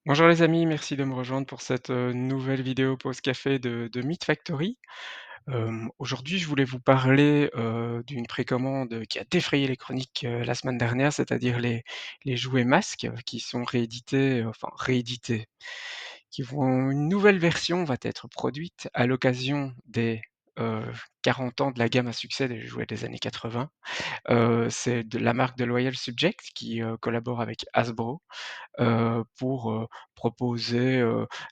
Bonjour les amis, merci de me rejoindre pour cette, nouvelle vidéo pause café de Meat Factory. Aujourd'hui, je voulais vous parler, d'une précommande qui a défrayé les chroniques, la semaine dernière, c'est-à-dire les jouets masques, qui sont réédités, enfin réédités, une nouvelle version va être produite à l'occasion des, heu, 40 ans de la gamme à succès des jouets des années 80. C'est de la marque de Loyal Subject qui, collabore avec Hasbro pour, proposer,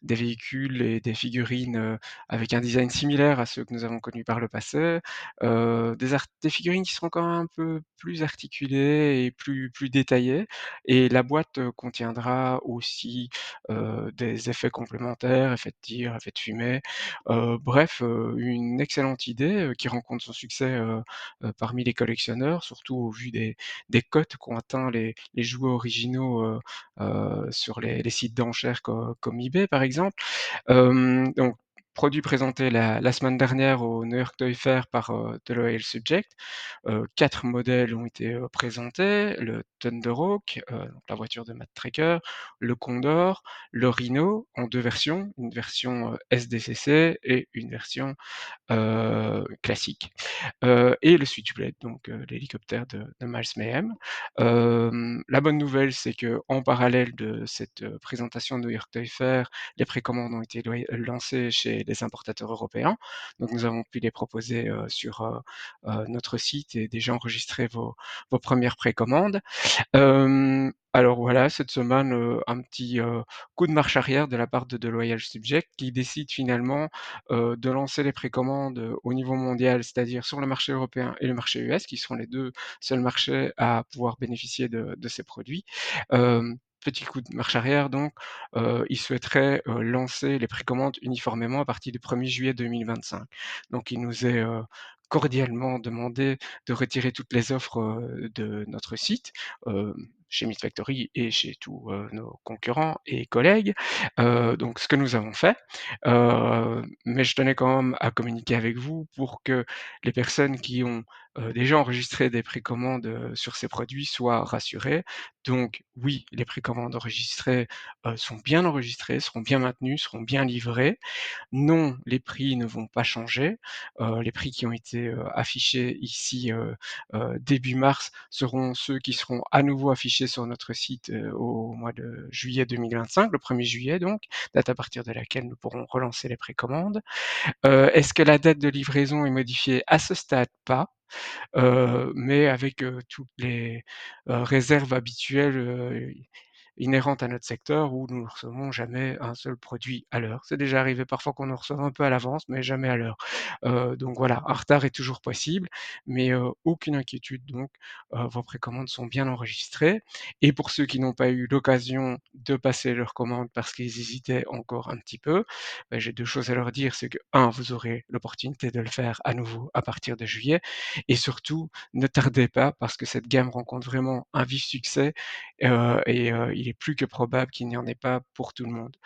des véhicules et des figurines, avec un design similaire à ceux que nous avons connus par le passé. Des figurines qui seront quand même un peu plus articulées et plus détaillées, et la boîte, contiendra aussi, des effets complémentaires, effets de tir, effets de fumée, bref, une excellente idée, qui rencontre son succès, parmi les collectionneurs, surtout au vu des cotes qu'ont atteint les jouets originaux, sur les sites d'enchères comme eBay par exemple. Donc produit présenté la semaine dernière au New York Toy Fair par, The Loyal Subject. 4 modèles ont été, présentés: le Thunderhawk, donc la voiture de Matt Tracker, le Condor, le Rhino en 2 versions, une version, SDCC et une version, classique. Et le Switchblade, donc l'hélicoptère de Miles Mayhem. La bonne nouvelle, c'est qu'en parallèle de cette, présentation de New York Toy Fair, les précommandes ont été lancées chez les importateurs européens. Donc nous avons pu les proposer, sur, notre site et déjà enregistrer vos premières précommandes. Alors voilà, cette semaine, un petit, coup de marche arrière de la part de Loyal Subject qui décide finalement, de lancer les précommandes, au niveau mondial, c'est-à-dire sur le marché européen et le marché US, qui sont les 2 seuls marchés à pouvoir bénéficier de ces produits. Petit coup de marche arrière donc, ils souhaiteraient, lancer les précommandes uniformément à partir du 1er juillet 2025. Donc il nous est, cordialement demandé de retirer toutes les offres, de notre site, chez Meat Factory et chez tous, nos concurrents et collègues. Donc ce que nous avons fait, mais je tenais quand même à communiquer avec vous pour que les personnes qui ont, déjà enregistré des précommandes, sur ces produits soient rassurées. Donc oui, les précommandes enregistrées, sont bien enregistrées, seront bien maintenues, seront bien livrées. Non, les prix ne vont pas changer. Les prix qui ont été, affichés ici, début mars seront ceux qui seront à nouveau affichés sur notre site, au mois de juillet 2025, le 1er juillet donc, date à partir de laquelle nous pourrons relancer les précommandes. Est-ce que la date de livraison est modifiée? À ce stade, pas, mais avec, toutes les, réserves habituelles, inhérentes à notre secteur où nous ne recevons jamais un seul produit à l'heure. C'est déjà arrivé parfois qu'on en reçoive un peu à l'avance, mais jamais à l'heure. Donc voilà, un retard est toujours possible, mais aucune inquiétude donc, vos précommandes sont bien enregistrées, et pour ceux qui n'ont pas eu l'occasion de passer leurs commandes parce qu'ils hésitaient encore un petit peu, bah, j'ai 2 choses à leur dire, c'est que un, vous aurez l'opportunité de le faire à nouveau à partir de juillet, et surtout ne tardez pas parce que cette gamme rencontre vraiment un vif succès, il est plus que probable qu'il n'y en ait pas pour tout le monde.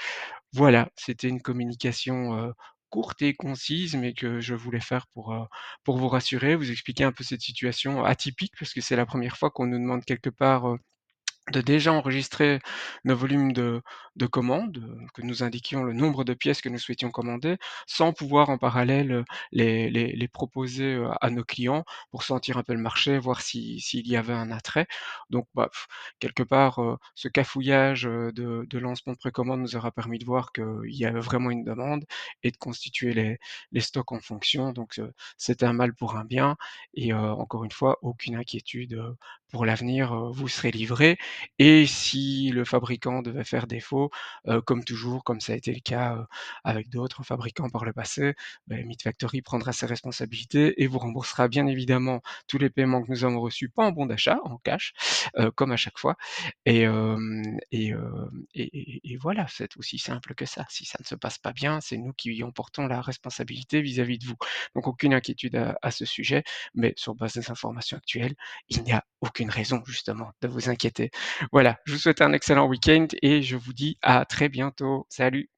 Voilà, c'était une communication, courte et concise, mais que je voulais faire pour vous rassurer, vous expliquer un peu cette situation atypique, parce que c'est la première fois qu'on nous demande quelque part, de déjà enregistrer nos volumes de commandes, que nous indiquions le nombre de pièces que nous souhaitions commander, sans pouvoir en parallèle, les proposer, à nos clients pour sentir un peu le marché, voir s'il y avait un attrait. Donc bah, quelque part, ce cafouillage, de lancement de précommande nous aura permis de voir qu'il y avait vraiment une demande et de constituer les stocks en fonction. Donc c'était un mal pour un bien, et encore une fois, aucune inquiétude, pour l'avenir, vous serez livrés, et si le fabricant devait faire défaut, comme toujours, comme ça a été le cas, avec d'autres fabricants par le passé, beh, Meat Factory prendra ses responsabilités et vous remboursera bien évidemment tous les paiements que nous avons reçus, pas en bon d'achat, en cash, comme à chaque fois, et voilà, c'est aussi simple que ça. Si ça ne se passe pas bien, c'est nous qui en portons la responsabilité vis-à-vis de vous. Donc aucune inquiétude à ce sujet, mais sur base des informations actuelles, il n'y a aucune raison justement de vous inquiéter. Voilà, je vous souhaite un excellent week-end et je vous dis à très bientôt. Salut!